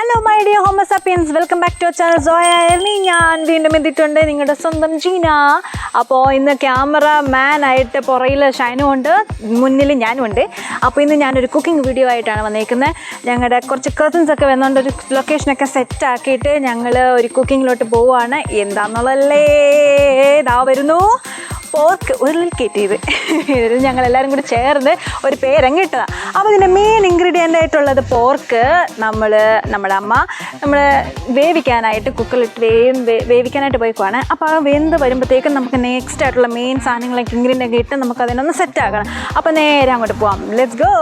Hello my dear Homo sapiens, welcome back to our channel ZI38. ഞാൻ വീണ്ടും എത്തിയിട്ടുണ്ട് നിങ്ങളുടെ സ്വന്തം ജീന. അപ്പോൾ ഇന്ന് ക്യാമറമാൻ ആയിട്ട് പുറയിൽ ഷൈനും ഉണ്ട്, മുന്നിൽ ഞാനും ഉണ്ട്. അപ്പോൾ ഇന്ന് ഞാനൊരു കുക്കിംഗ് വീഡിയോ ആയിട്ടാണ് വന്നേക്കുന്നത്. ഞങ്ങളുടെ കുറച്ച് കസിൻസ് ഒക്കെ വന്നുകൊണ്ട് ഒരു ലൊക്കേഷനൊക്കെ സെറ്റ് ആക്കിയിട്ട് ഞങ്ങൾ ഒരു കുക്കിങ്ങിലോട്ട് പോവുകയാണ്. എന്താണെന്നുള്ളല്ലേ ഇതാ വരുന്നു പോർക്ക് ഉരുളിൽ കയറ്റിയത്. ഇത് ഞങ്ങളെല്ലാവരും കൂടി ചേർന്ന് ഒരു പേരങ്ങ് ഇട്ടതാണ്. അപ്പോൾ ഇതിൻ്റെ മെയിൻ ഇൻഗ്രീഡിയൻ്റ് ആയിട്ടുള്ളത് പോർക്ക് നമ്മുടെ അമ്മ വേവിക്കാനായിട്ട് കുക്കറിലിട്ട് വേവിക്കാനായിട്ട് പോയിക്കുവാണ്. അപ്പോൾ ആ വെന്ത് വരുമ്പോഴത്തേക്കും നമുക്ക് നെക്സ്റ്റ് ആയിട്ടുള്ള മെയിൻ സാധനങ്ങളൊക്കെ ഇൻഗ്രീഡിയൻ്റ് ഒക്കെ ഇട്ട് നമുക്ക് അതിനൊന്ന് സെറ്റ് ആക്കണം. അപ്പോൾ നേരെ അങ്ങോട്ട് പോവാം. Let's go.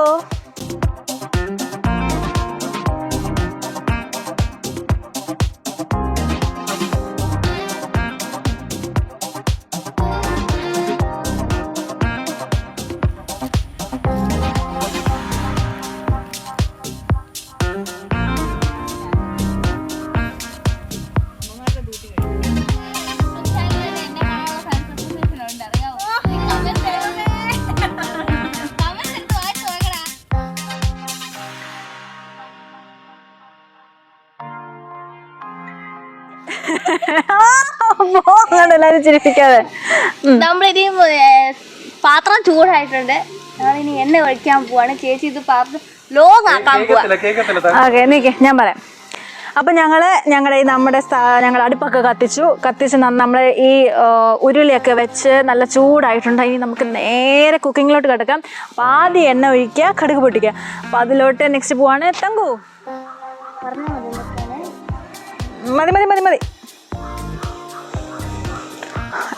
എല്ലാരും ചിരിപ്പിക്കാതെ നമ്മളിനി പാത്രം ചൂടായിട്ടുണ്ട്. ഞങ്ങളിനി എണ്ണ ഒഴിക്കാൻ പോവാണ്. ചേച്ചി ഇത് പാത്രം ലോങ് ആക്കാൻ പോവാ. ഓക്കെ നീക്കെ ഞാൻ പറയാം. അപ്പം ഞങ്ങൾ അടുപ്പൊക്കെ കത്തിച്ച് നമ്മൾ ഈ ഉരുളിയൊക്കെ വെച്ച് നല്ല ചൂടായിട്ടുണ്ട്. ഇനി നമുക്ക് നേരെ കുക്കിങ്ങിലോട്ട് കിടക്കാം. അപ്പം ആദ്യം എണ്ണ ഒഴിക്കുക, കടുക് പൊട്ടിക്കുക. അപ്പം അതിലോട്ട് നെക്സ്റ്റ് പോവാണ്. തങ്കു മതി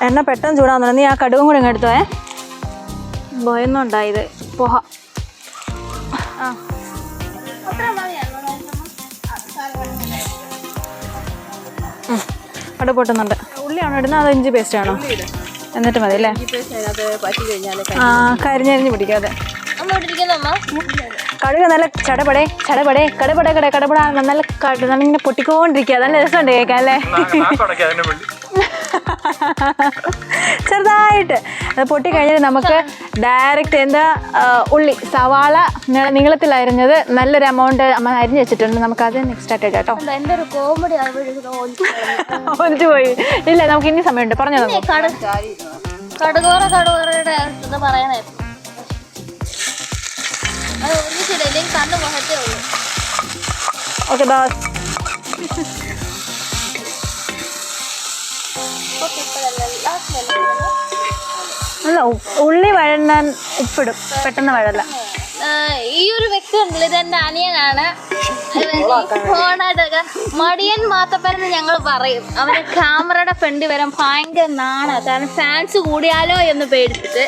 എണ്ണ പെട്ടെന്ന് ചൂടാവുന്നുണ്ട്. നീ ആ കടുകും കൂടെ ഇങ്ങെടുത്തോ. ഭയന്നുണ്ടായത് പോഹ. കടുക് പൊട്ടുന്നുണ്ട്. ഉള്ളിയാണോ ഇടുന്നത് അതോ ഇഞ്ചി പേസ്റ്റ് ആണോ? എന്നിട്ട് മതി അല്ലേ? കരിഞ്ഞരിഞ്ഞ് പിടിക്കാതെ. കടുക് നല്ല കടപട നല്ല ഇങ്ങനെ പൊട്ടിക്കൊണ്ടിരിക്കുക. നല്ല രസമുണ്ട് കേൾക്കാൻ അല്ലേ? ചെറുതായിട്ട് അത് പൊട്ടി കഴിഞ്ഞാൽ നമുക്ക് ഡയറക്റ്റ് ഉള്ളി സവാള നീളത്തിൽ അരിഞ്ഞത് നല്ലൊരു എമൗണ്ട് നമ്മൾ അരിഞ്ഞ് വെച്ചിട്ടുണ്ട്. നമുക്കത് നെക്സ്റ്റ് ആയിട്ട് കേട്ടോ. ഒലിച്ചു പോയി. ഇല്ല, നമുക്ക് ഇനി സമയമുണ്ട്. പറഞ്ഞോ. Okay boss. അല്ല, ഉള്ളി വഴന്നാൻ ഉപ്പിടും, പെട്ടെന്ന് വഴല്ല. ഈ ഒരു വ്യക്തി ഉണ്ടല്ലോ, ഇതെന്റെ അനിയനാണ്. മടിയൻ മാത്തപ്പനെന്ന് ഞങ്ങൾ പറയും. അവന് ക്യാമറയുടെ ഫ്രണ്ട് വരാൻ ഭയങ്കര നാണ. കാരണം ഫാൻസ് കൂടിയാലോ എന്ന് പേടിച്ചിട്ട്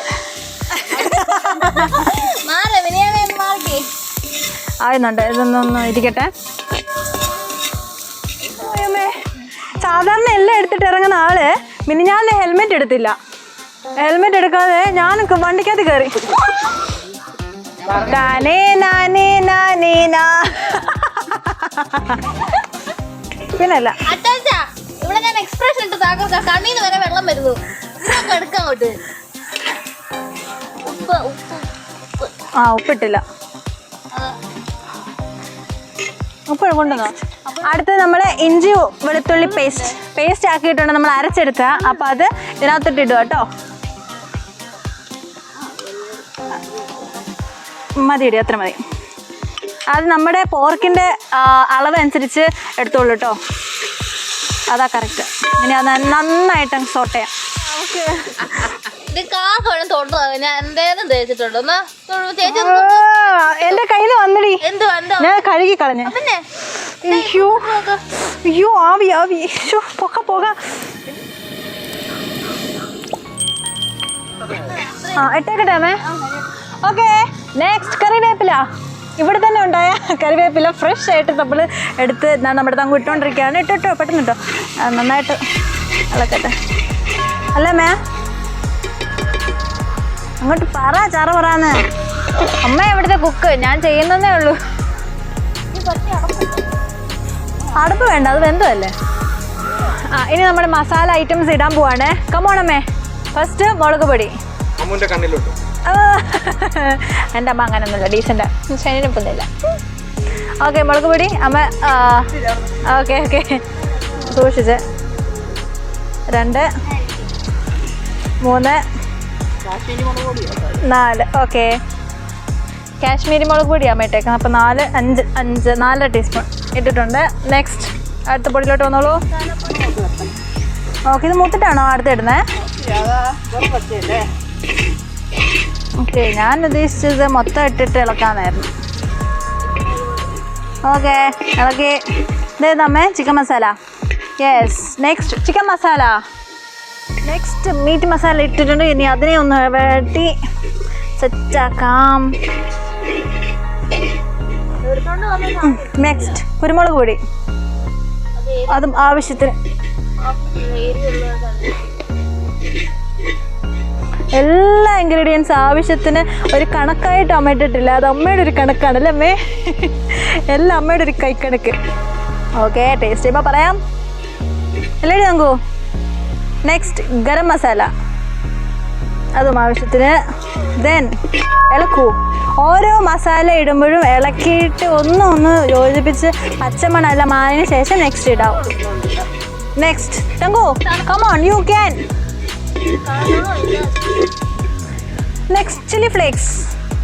ആവുന്നുണ്ട്. ഇതൊന്നൊന്ന് ഇരിക്കട്ടെ. സാധാരണ എല്ലാം എടുത്തിട്ട് ഇറങ്ങുന്ന ആള് പിന്നെ ഞാൻ ഹെൽമെറ്റ് എടുത്തില്ല. ഹെൽമെറ്റ് എടുക്കാതെ ഞാൻ വണ്ടിക്കകത്ത് കയറി. പിന്നല്ല ഇവിടെ ഞാൻ എക്സ്പ്രഷൻ ഇട്ട് താക്കോൽക്ക കണ്ണീന്ന് വരെ വെള്ളം വരുന്നു. എടുക്കാങ്ങോട്ട് ഉപ്പിട്ടില്ല. ഉപ്പ് കൊണ്ടുവന്നോ? അടുത്ത് നമ്മൾ ഇഞ്ചി വെളുത്തുള്ളി പേസ്റ്റ് ആക്കിയിട്ടുണ്ട്. നമ്മൾ അരച്ചെടുത്ത. അപ്പം അത് ഇതിനകത്തിട്ട് ഇടുക കേട്ടോ. മതി, ഇടുക, അത്ര മതി. അത് നമ്മുടെ പോർക്കിൻ്റെ അളവ് അനുസരിച്ച് എടുത്തോളൂ കേട്ടോ. അതാ കറക്റ്റ്. ഇനി അത് നന്നായിട്ട് സോട്ട് ചെയ്യാം. എന്റെ കയ്യിൽ വന്നടി, ഞാൻ കഴുകി കളഞ്ഞ. അയ്യോ ആവി പോക. ഇട്ടേക്കട്ടെ അമ്മേ. ഓക്കെ, നെക്സ്റ്റ് കറിവേപ്പില. ഇവിടെ തന്നെ ഉണ്ടായ കറിവേപ്പില ഫ്രഷ് ആയിട്ട് നമ്മൾ എടുത്ത് നമ്മുടെ തങ്ങ് ഇട്ടുകൊണ്ടിരിക്കുകയാണ്. ഇട്ടോ പെട്ടെന്ന് ഇട്ടോ. നന്നായിട്ട് ഇളക്കട്ടെ. അല്ലേ മേ? അങ്ങോട്ട് പറയാന്ന്. അമ്മ എവിടുത്തെ കുക്ക്? ഞാൻ ചെയ്യുന്നതേ ഉള്ളൂ. അടുപ്പ് വേണ്ട, അത് വെന്തല്ലേ. ഇനി നമ്മൾ മസാല ഐറ്റംസ് ഇടാൻ പോവാണ്. കമോണമ്മേ. ഫസ്റ്റ് മുളക് പൊടി. എൻ്റെ അമ്മ അങ്ങനൊന്നുമില്ല, ഡീസൻ്റ് ശരീരപ്പൊന്നുമില്ല. ഓക്കെ മുളക് പൊടി അമ്മ ഓക്കെ ഓക്കെ സൂക്ഷിച്ച് 2 3 4 ഓക്കെ കാശ്മീരി മുളക് പൊടി അമ്മ ഇട്ടേക്കുന്നത്. അപ്പോൾ 4 ടീസ്പൂൺ ഇട്ടിട്ടുണ്ട്. നെക്സ്റ്റ് അടുത്ത പൊടിയിലോട്ട് വന്നോളൂ. ഓക്കെ ഇത് മൂത്തിട്ടാണോ അടുത്ത് ഇടുന്നത്? ഓക്കെ ഞാൻ ഉദ്ദേശിച്ചത് മൊത്തം ഇട്ടിട്ട് ഇളക്കാന്നായിരുന്നു. ഓക്കെ ഇളക്കി. ഇതേതമ്മേ chicken masala. Yes next chicken masala. Next meat masala ഇട്ടിട്ടുണ്ട്. ഇനി അതിനെ ഒന്ന് വെട്ടി സെറ്റാക്കാം. നെക്സ്റ്റ് കുരുമുളക് പൊടി, അതും ആവശ്യത്തിന്. എല്ലാ ഇൻഗ്രീഡിയൻസ് ആവശ്യത്തിന്. ഒരു കണക്കായിട്ട് അമ്മ ഇട്ടിട്ടില്ല, അത് അമ്മയുടെ ഒരു കണക്കാണല്ലേ അമ്മേ. എല്ലാം അമ്മയുടെ ഒരു കൈക്കണക്ക്. ഓക്കെ ടേസ്റ്റ് ചെയ്യുമ്പോൾ പറയാം അല്ലേ ഞങ്ങൂ. നെക്സ്റ്റ് ഗരം മസാല, അതും ആവശ്യത്തിന്. ദെൻ ഇളക്കൂ. ഓരോ മസാല ഇടുമ്പോഴും ഇളക്കിയിട്ട് ഒന്ന് യോജിപ്പിച്ച് പച്ചമണല്ല മാറിന് ശേഷം നെക്സ്റ്റ് ഇടാം. Next Thanku come on you can. Next chilli flakes,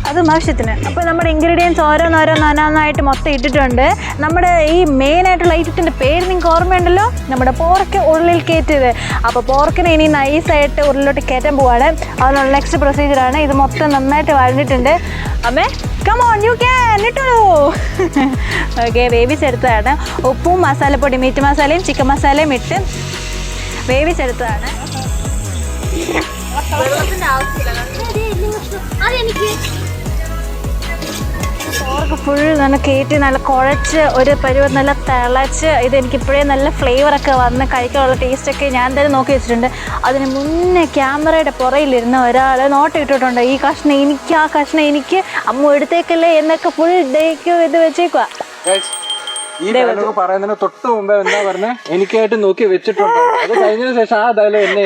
അതും ആവശ്യത്തിന്. അപ്പോൾ നമ്മുടെ ഇൻഗ്രീഡിയൻസ് ഓരോന്നോരോന്നായിട്ട് മൊത്തം ഇട്ടിട്ടുണ്ട്. നമ്മുടെ ഈ മെയിനായിട്ടുള്ള ഐറ്റത്തിൻ്റെ പേര് നിങ്ങൾക്ക് ഓർമ്മയുണ്ടല്ലോ, നമ്മുടെ പോർക്ക് ഉള്ളിൽ കയറ്റിയത്. അപ്പോൾ പോർക്കിനെ ഇനി നൈസായിട്ട് ഉള്ളിലോട്ട് കയറ്റാൻ പോവാണ്. അതിനുള്ള നെക്സ്റ്റ് പ്രൊസീജിയറാണ്. ഇത് മൊത്തം നന്നായിട്ട് വഴഞ്ഞിട്ടുണ്ട്. അമ്മേ കം ഓൺ യു ക്യാൻ ഇട്ടോളൂ. ഓക്കെ വേവിച്ചെടുത്തതാണ്. ഉപ്പും മസാലപ്പൊടി മീറ്റ് മസാലയും ചിക്കൻ മസാലയും ഇട്ട് വേവിച്ചെടുത്തതാണ്. പോർക്ക് ഫുൾ നല്ല കയറ്റി നല്ല കുഴച്ച് ഒരു പരുവം നല്ല തിളച്ച് ഇതെനിക്കിപ്പോഴേ നല്ല ഫ്ലേവറൊക്കെ വന്ന് കഴിക്കാനുള്ള ടേസ്റ്റൊക്കെ ഞാൻ തന്നെ നോക്കി വെച്ചിട്ടുണ്ട്. അതിന് മുന്നേ ക്യാമറയുടെ പുറയിലിരുന്ന ഒരാൾ നോട്ട് ഇട്ടിട്ടുണ്ട്, ഈ കഷ്ണം എനിക്ക്, ആ കഷ്ണം എനിക്ക്, അമ്മ എടുത്തേക്കല്ലേ എന്നൊക്കെ ഫുൾ ഡേക്ക് ഇത് വെച്ചേക്കുക. ഈ ഡയലോഗ് പറയുന്നതിന് തൊട്ട് മുമ്പേ എന്താ പറഞ്ഞേ, എനിക്കായിട്ട് നോക്കി വെച്ചിട്ടുണ്ട്. അത് കഴിഞ്ഞതിന് ശേഷം ആ ഡയലോഗ് എന്നെ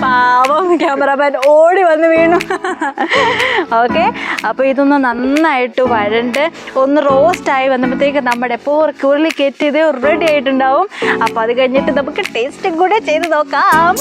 പാവം ക്യാമറമാൻ ഓടി വന്ന് വീണു. ഓക്കെ അപ്പോൾ ഇതൊന്ന് നന്നായിട്ട് വഴണ്ട് ഒന്ന് റോസ്റ്റായി വന്നപ്പോഴത്തേക്ക് നമ്മുടെ പോർക്ക് ഉരുളി കയറ്റിയത് റെഡി ആയിട്ടുണ്ടാവും. അപ്പോൾ അത് കഴിഞ്ഞിട്ട് നമുക്ക് ടേസ്റ്റും കൂടെ ചെയ്ത് നോക്കാം.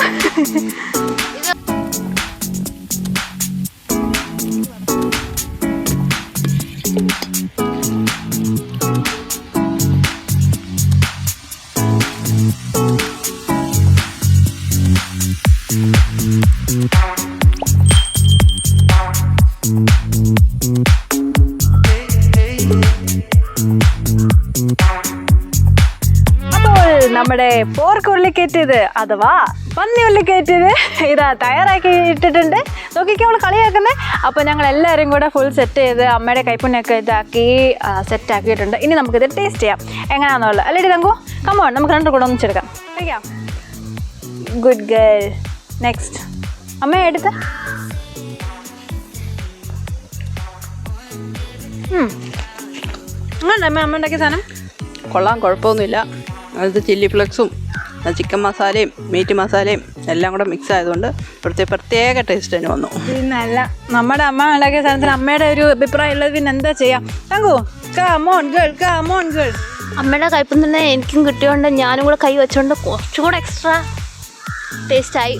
നമ്മുടെ പോർക്ക് ഉള്ളിക്കയറ്റിയത് അഥവാ പന്നി ഉള്ളിക്കയറ്റിയത് ഇതാ തയ്യാറാക്കി ഇട്ടിട്ടുണ്ട്. നോക്കിക്കോ അവൾ കളിയാക്കുന്നത്. അപ്പോൾ ഞങ്ങൾ എല്ലാവരും കൂടെ ഫുൾ സെറ്റ് ചെയ്ത് അമ്മയുടെ കൈപ്പുണ്യൊക്കെ ഇതാക്കി സെറ്റാക്കിയിട്ടുണ്ട്. ഇനി നമുക്കിത് ടേസ്റ്റ് ചെയ്യാം എങ്ങനെയാണെന്നുള്ളത്. അല്ലേ തങ്കു കമോൺ നമുക്ക് രണ്ടും കൂടെ ഒന്നിച്ചെടുക്കാം. കഴിക്കാം. Good girl. നെക്സ്റ്റ് അമ്മ എടുത്ത അങ്ങനെ അമ്മ ഉണ്ടാക്കിയ സാധനം കൊള്ളാം, കുഴപ്പമൊന്നുമില്ല. അത് ചില്ലി ഫ്ലെക്സും ചിക്കൻ മസാലയും മീറ്റ് മസാലയും എല്ലാം കൂടെ മിക്സ് ആയതുകൊണ്ട് പ്രത്യേക ടേസ്റ്റ് തന്നെ വന്നു. പിന്നല്ല നമ്മുടെ അമ്മ ഉണ്ടാക്കിയ സാധനത്തിന് അമ്മയുടെ ഒരു അഭിപ്രായം ഉള്ളത് പിന്നെ എന്താ ചെയ്യാം. Thanku come on girl, come on girl. അമ്മയുടെ കയ്പം തന്നെ എനിക്കും കിട്ടിയോണ്ട് ഞാനും കൂടെ കൈ വെച്ചോണ്ട് കുറച്ചുകൂടെ എക്സ്ട്രാ ടേസ്റ്റ് ആയി.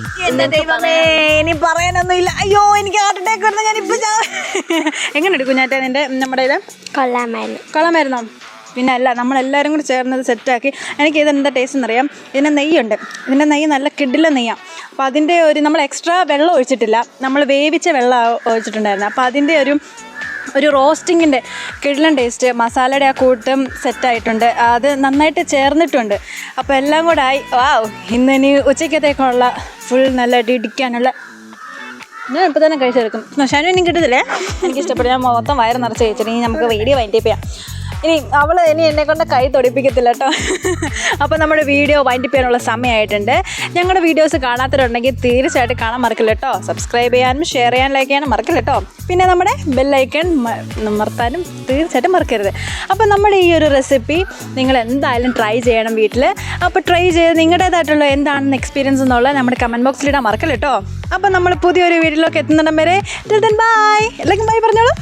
ഇനി പറയാനൊന്നുമില്ല. അയ്യോ എനിക്ക് ഹാർട്ട് അറ്റാക്ക് വരുന്ന ഞാനിപ്പോൾ എങ്ങനെ എടുക്കും ഞാൻ നിന്റെ നമ്മുടെ ഇത് കൊള്ളാമായിരുന്നോ? പിന്നെ അല്ല നമ്മളെല്ലാവരും കൂടി ചേർന്നത് സെറ്റാക്കി. എനിക്ക് ഇതെന്താ ടേസ്റ്റ് എന്നറിയാം. ഇതിൻ്റെ നെയ്യുണ്ട്, ഇതിൻ്റെ നെയ്യ് നല്ല കിടില നെയ്യാണ്. അപ്പോൾ അതിൻ്റെ ഒരു നമ്മൾ എക്സ്ട്രാ വെള്ളം ഒഴിച്ചിട്ടില്ല, നമ്മൾ വേവിച്ച വെള്ളം ഒഴിച്ചിട്ടുണ്ടായിരുന്നു. അപ്പോൾ അതിൻ്റെ ഒരു റോസ്റ്റിങ്ങിൻ്റെ കിടിലൻ ടേസ്റ്റ്, മസാലയുടെ ആ കൂട്ടും സെറ്റായിട്ടുണ്ട്, അത് നന്നായിട്ട് ചേർന്നിട്ടുണ്ട്. അപ്പോൾ എല്ലാം കൂടെ ആയി. വാവ്, ഇനി ഉച്ചയ്ക്കത്തേക്കുള്ള ഫുൾ നല്ല ഇടിക്കാനുള്ള ഞാൻ ഇപ്പോൾ തന്നെ കഴിച്ചെടുക്കും. ഷാനു ഇനി കിട്ടത്തില്ലേ? എനിക്കിഷ്ടപ്പെട്ടു. ഞാൻ മൊത്തം വയറ് നിറച്ച് കഴിച്ചിട്ട് ഇനി നമുക്ക് വീഡിയോ വൈൻഡപ്പ് ചെയ്യാം. ഇനി അവൾ എന്നെ കൊണ്ട് കൈ തൊടിപ്പിക്കത്തില്ല കേട്ടോ. അപ്പോൾ നമ്മുടെ വീഡിയോ വൈൻഡപ്പ് ചെയ്യാനുള്ള സമയമായിട്ടുണ്ട്. ഞങ്ങളുടെ വീഡിയോസ് കാണാത്തവരുണ്ടെങ്കിൽ തീർച്ചയായിട്ടും കാണാൻ മറക്കില്ല കേട്ടോ. സബ്സ്ക്രൈബ് ചെയ്യാനും ഷെയർ ചെയ്യാനും ലൈക്ക് ചെയ്യാനും മറക്കില്ല കേട്ടോ. പിന്നെ നമ്മുടെ ബെല്ലൈക്കൺ അമർത്താനും തീർച്ചയായിട്ടും മറക്കരുത്. അപ്പോൾ നമ്മുടെ ഈ ഒരു റെസിപ്പി നിങ്ങൾ എന്തായാലും ട്രൈ ചെയ്യണം വീട്ടിൽ. അപ്പോൾ ട്രൈ ചെയ്ത് നിങ്ങളുടേതായിട്ടുള്ള എന്താണെന്ന് എക്സ്പീരിയൻസ് എന്നുള്ളത് നമ്മുടെ കമൻറ്റ് ബോക്സിലിടാൻ മറക്കില്ല കേട്ടോ. അപ്പോൾ നമ്മൾ പുതിയൊരു വീഡിയോയിലേക്ക് എത്തുന്നിടം വരെ ബൈ. എല്ലാവർക്കും ബൈ പറഞ്ഞോളൂ.